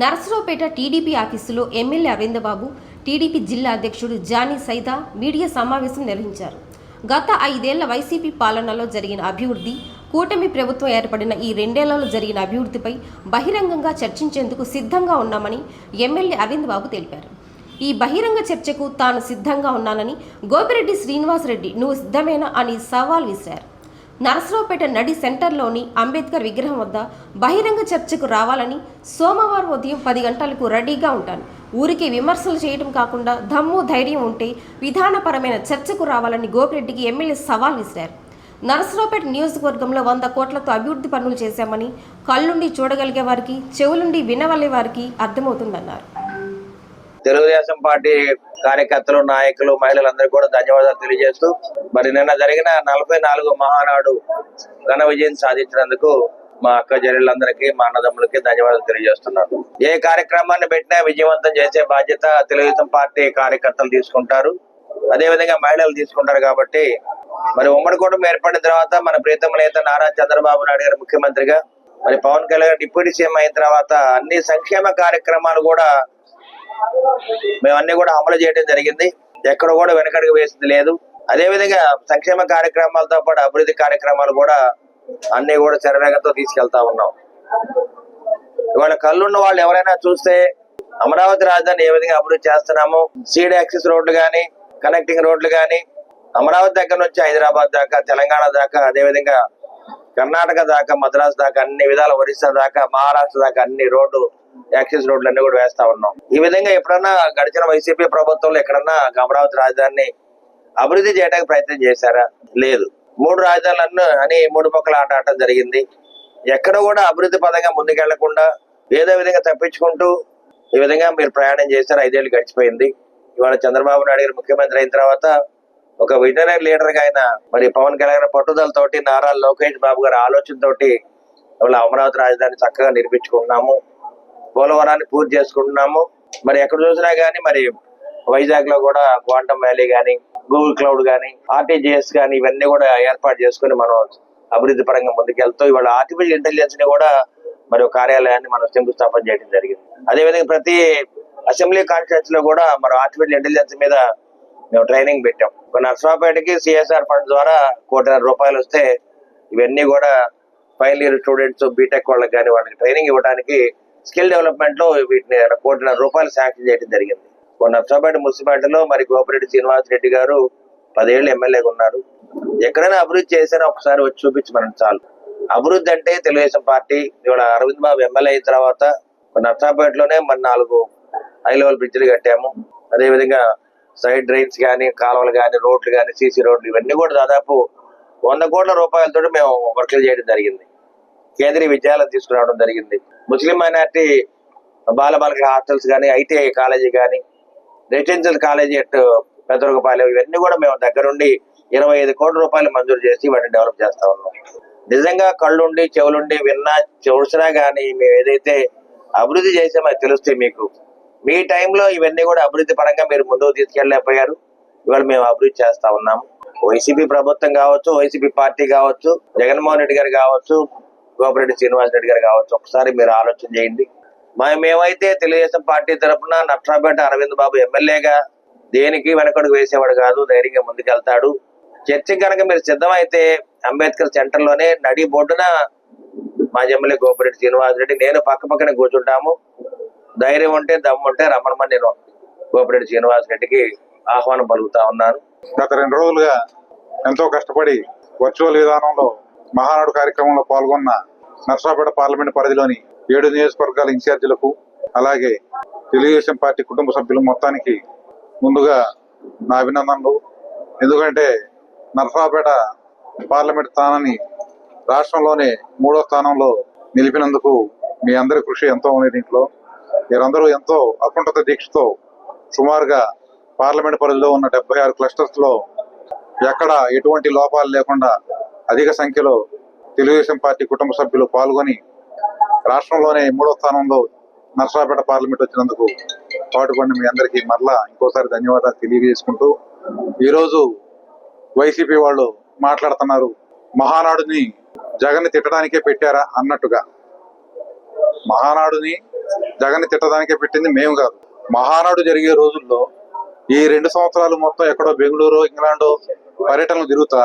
Narasaraopet TDP ఆఫీసులో MLA Aravindababu, TDP జిల్లా అధ్యక్షుడు జానీ సైదా మీడియా సమావేశం నిర్వహించారు. గత 5 ఏళ్ల వైసీపీ పాలనలో జరిగిన అభివృద్ధి, కూటమి ప్రభుత్వం ఏర్పడిన ఈ 2 ఏళ్లలో జరిగిన అభివృద్ధిపై బహిరంగంగా చర్చించేందుకు సిద్ధంగా ఉన్నామని ఎమ్మెల్యే అరవిందబాబు తెలిపారు. ఈ బహిరంగ చర్చకు తాను సిద్ధంగా ఉన్నానని గోపిరెడ్డి శ్రీనివాసరెడ్డి నువ్వు సిద్ధమేనా అని సవాల్ విసిరారు. నరసరావుపేట నడి సెంటర్లోని అంబేద్కర్ విగ్రహం వద్ద బహిరంగ చర్చకు రావాలని, సోమవారం ఉదయం 10 గంటలకు రెడీగా ఉంటాను. ఊరికే విమర్శలు చేయడం కాకుండా దమ్ము ధైర్యం ఉంటే విధానపరమైన చర్చకు రావాలని గోపిరెడ్డికి ఎమ్మెల్యే సవాల్ విసిరారు. నరసరావుపేట నియోజకవర్గంలో 100 కోట్లతో అభివృద్ధి పనులు చేశామని కళ్ళుండి చూడగలిగే వారికి, చెవులుండి వినవలే వారికి అర్థమవుతుందన్నారు. తెలుగుదేశం పార్టీ కార్యకర్తలు, నాయకులు, మహిళలందరూ కూడా ధన్యవాదాలు తెలియజేస్తూ, మరి నిన్న జరిగిన 44 మహానాడు ఘన విజయం సాధించినందుకు మా అక్క చెల్లెళ్ళందరికీ, మా అన్నదమ్ములకి ధన్యవాదాలు తెలియజేస్తున్నాను. ఏ కార్యక్రమాన్ని పెట్టినా విజయవంతం చేసే బాధ్యత తెలుగుదేశం పార్టీ కార్యకర్తలు తీసుకుంటారు, అదేవిధంగా మహిళలు తీసుకుంటారు. కాబట్టి మరి ఉమ్మడి కుటుంబం ఏర్పడిన తర్వాత మన ప్రీతమ నేత నారా చంద్రబాబు నాయుడు గారు ముఖ్యమంత్రిగా, మరి పవన్ కళ్యాణ్ డిప్యూటీ సీఎం అయిన తర్వాత అన్ని సంక్షేమ కార్యక్రమాలు కూడా మేమన్నీ కూడా అమలు చేయడం జరిగింది. ఎక్కడ కూడా వెనకడుగు వేసింది లేదు. అదే విధంగా సంక్షేమ కార్యక్రమాలతో పాటు అభివృద్ధి కార్యక్రమాలు కూడా అన్ని కూడా శరవేగంతో తీసుకెళ్తా ఉన్నాం. ఇవాళ కళ్ళున్న వాళ్ళు ఎవరైనా చూస్తే అమరావతి రాజధాని ఏ విధంగా అభివృద్ధి చేస్తున్నాము, సీడ్ యాక్సిస్ రోడ్లు కానీ, కనెక్టింగ్ రోడ్లు కానీ, అమరావతి దగ్గర నుంచి హైదరాబాద్ దాకా, తెలంగాణ దాకా, అదేవిధంగా కర్ణాటక దాకా, మద్రాసు దాకా, అన్ని విధాల ఒరిస్సా దాకా, మహారాష్ట్ర దాకా అన్ని రోడ్డు యాక్సిస్ రోడ్లు అన్ని కూడా వేస్తా ఉన్నాం. ఈ విధంగా ఎప్పుడన్నా గడిచిన వైసీపీ ప్రభుత్వంలో ఎక్కడన్నా అమరావతి రాజధానిని అభివృద్ధి చేయడానికి ప్రయత్నం చేశారా? లేదు. 3 రాజధానులను అని 3 మొక్కలు ఆట ఆడటం జరిగింది. ఎక్కడ కూడా అభివృద్ధి పదంగా ముందుకెళ్లకుండా ఏదో విధంగా తప్పించుకుంటూ ఈ విధంగా మీరు ప్రయాణం చేశారు. 5 ఏళ్ళు గడిచిపోయింది. ఇవాళ చంద్రబాబు నాయుడు గారు ముఖ్యమంత్రి అయిన తర్వాత ఒక విజనరీ లీడర్ గా ఆయన మరి పవన్ కళ్యాణ్ పట్టుదలతోటి, నారా లోకేష్ బాబు గారి ఆలోచనతోటి ఇవాళ అమరావతి రాజధాని చక్కగా నిర్మించుకుంటున్నాము. పోలవరాన్ని పూర్తి చేసుకుంటున్నాము. మరి ఎక్కడ చూసినా గానీ మరి వైజాగ్ లో కూడా క్వాంటమ్ వ్యాలీ గానీ, గూగుల్ క్లౌడ్ గానీ, ఆర్టీజీఎస్ గానీ ఇవన్నీ కూడా ఏర్పాటు చేసుకుని మనం అభివృద్ధి పరంగా ముందుకెళ్తూ ఇవాళ ఆర్టిఫిషియల్ ఇంటెలిజెన్స్ ని కూడా మరి కార్యాలయాన్ని మనం శంకుస్థాపన చేయడం జరిగింది. అదేవిధంగా ప్రతి అసెంబ్లీ కాన్స్టిట్యూన్సీ లో కూడా మనం ఆర్టిఫిషియల్ ఇంటెలిజెన్స్ మీద మేము ట్రైనింగ్ పెట్టాం. నర్సరావుపేటకి సిఎస్ఆర్ ఫండ్ ద్వారా ₹1,00,00,000 వస్తే ఇవన్నీ కూడా ఫైనల్ ఇయర్ స్టూడెంట్స్, బీటెక్ వాళ్ళకి కానీ వాళ్ళకి ట్రైనింగ్ ఇవ్వడానికి స్కిల్ డెవలప్మెంట్ లో వీటిని ₹1,00,00,000 శాంక్షన్ చేయడం జరిగింది. నర్సరావుపేట మున్సిపాలిటీలో మరి గోపిరెడ్డి శ్రీనివాసరెడ్డి గారు 10 ఏళ్ళు ఎమ్మెల్యేగా ఉన్నారు. ఎక్కడైనా అభివృద్ధి చేసినా ఒకసారి వచ్చి చూపించమని చాలు. అభివృద్ధి అంటే తెలుగుదేశం పార్టీ. ఇవాళ అరవింద్ బాబు ఎమ్మెల్యే అయిన తర్వాత నర్సరావుపేటలోనే మరి 4 హై లెవెల్ బ్రిడ్జ్లు కట్టాము. అదేవిధంగా సైడ్ డ్రైన్స్ కానీ, కాలువలు కానీ, రోడ్లు కానీ, సీసీ రోడ్లు ఇవన్నీ కూడా దాదాపు ₹100 కోట్లతో మేము వర్కులు చేయడం జరిగింది. కేంద్రీయ విద్యాలయం తీసుకురావడం జరిగింది. ముస్లిం మైనార్టీ బాలబాలికల హాస్టల్స్ కానీ, ఐటీఐ కాలేజీ కానీ, రెసిడెన్షియల్ కాలేజీ అట్ పెద్దరగపాలెం ఇవన్నీ కూడా మేము దగ్గరుండి ₹25 కోట్ల మంజూరు చేసి వాటిని డెవలప్ చేస్తా ఉన్నాం. నిజంగా కళ్ళుండి, చెవులుండి విన్నా, చూసినా కానీ మేము ఏదైతే అభివృద్ధి చేసామో అది తెలుస్తాయి మీకు. మీ టైంలో ఇవన్నీ కూడా అభివృద్ధి పరంగా మీరు ముందుకు తీసుకెళ్ళలేకపోయారు. ఇవాళ మేము అభివృద్ధి చేస్తా ఉన్నాము. వైసీపీ ప్రభుత్వం కావచ్చు, వైసీపీ పార్టీ కావచ్చు, జగన్మోహన్ రెడ్డి గారు కావచ్చు, గోపిరెడ్డి శ్రీనివాసరెడ్డి గారు కావచ్చు, ఒకసారి మీరు ఆలోచన చేయండి. మేమైతే తెలుగుదేశం పార్టీ తరఫున నర్సరావుపేట అరవింద్ బాబు ఎమ్మెల్యేగా దేనికి వెనకడుగు వేసేవాడు కాదు, ధైర్యంగా ముందుకెళ్తాడు. చర్చకి కనుక మీరు సిద్ధమైతే అంబేద్కర్ సెంటర్ లోనే నడి బొడ్డున మాజీ ఎమ్మెల్యే గోపిరెడ్డి శ్రీనివాసరెడ్డి, నేను పక్కనే కూర్చుంటాము. ధైర్యం ఉంటే, దమ్ము ఉంటే రమ్మని నేను గోపిరెడ్డి శ్రీనివాసరెడ్డికి ఆహ్వానం పలుకుతా ఉన్నాను. గత 2 రోజులుగా ఎంతో కష్టపడి వర్చువల్ విధానంలో మహానాడు కార్యక్రమంలో పాల్గొన్న నర్సరావుపేట పార్లమెంట్ పరిధిలోని 7 నియోజకవర్గాల ఇన్ఛార్జీలకు, అలాగే తెలుగుదేశం పార్టీ కుటుంబ సభ్యులు మొత్తానికి ముందుగా నా అభినందనలు. ఎందుకంటే నర్సరావుపేట పార్లమెంట్ స్థానాన్ని రాష్ట్రంలోనే 3వ స్థానంలో నిలిపినందుకు మీ అందరి కృషి ఎంతో ఉంది. దీంట్లో మీరందరూ ఎంతో అకుంఠిత దీక్షతో సుమారుగా పార్లమెంట్ పరిధిలో ఉన్న 76 క్లస్టర్స్ లో ఎక్కడ ఎటువంటి లోపాలు లేకుండా అధిక సంఖ్యలో తెలుగుదేశం పార్టీ కుటుంబ సభ్యులు పాల్గొని రాష్ట్రంలోనే 3వ స్థానంలో నర్సరావుపేట పార్లమెంట్ వచ్చినందుకు పాటుపడిన మీ అందరికీ మరలా ఇంకోసారి ధన్యవాదాలు తెలియజేసుకుంటూ, ఈరోజు వైసీపీ వాళ్ళు మాట్లాడుతున్నారు మహానాడుని జగన్ తిట్టడానికే పెట్టారా అన్నట్టుగా. మహానాడుని జగన్ తిట్టడానికే పెట్టింది మేము కాదు. మహానాడు జరిగే రోజుల్లో ఈ 2 సంవత్సరాలు మొత్తం ఎక్కడో బెంగళూరు, ఇంగ్లాండ్ పర్యటనలు తిరుగుతా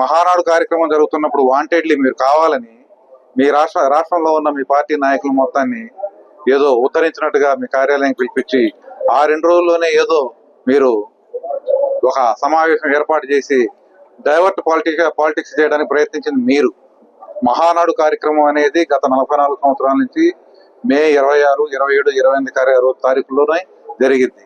మహానాడు కార్యక్రమం జరుగుతున్నప్పుడు వాంటెడ్లీ మీరు కావాలని మీ రాష్ట్రంలో ఉన్న మీ పార్టీ నాయకులు మొత్తాన్ని ఏదో ఉద్ధరించినట్టుగా మీ కార్యాలయం పిలిపించి ఆ 2 రోజుల్లోనే ఏదో మీరు ఒక సమావేశం ఏర్పాటు చేసి డైవర్ట్ పాలిటిక్స్ చేయడానికి ప్రయత్నించింది మీరు. మహానాడు కార్యక్రమం అనేది గత 44 సంవత్సరాల నుంచి మే 26, 27, 28 తారీఖుల్లోనే జరిగింది.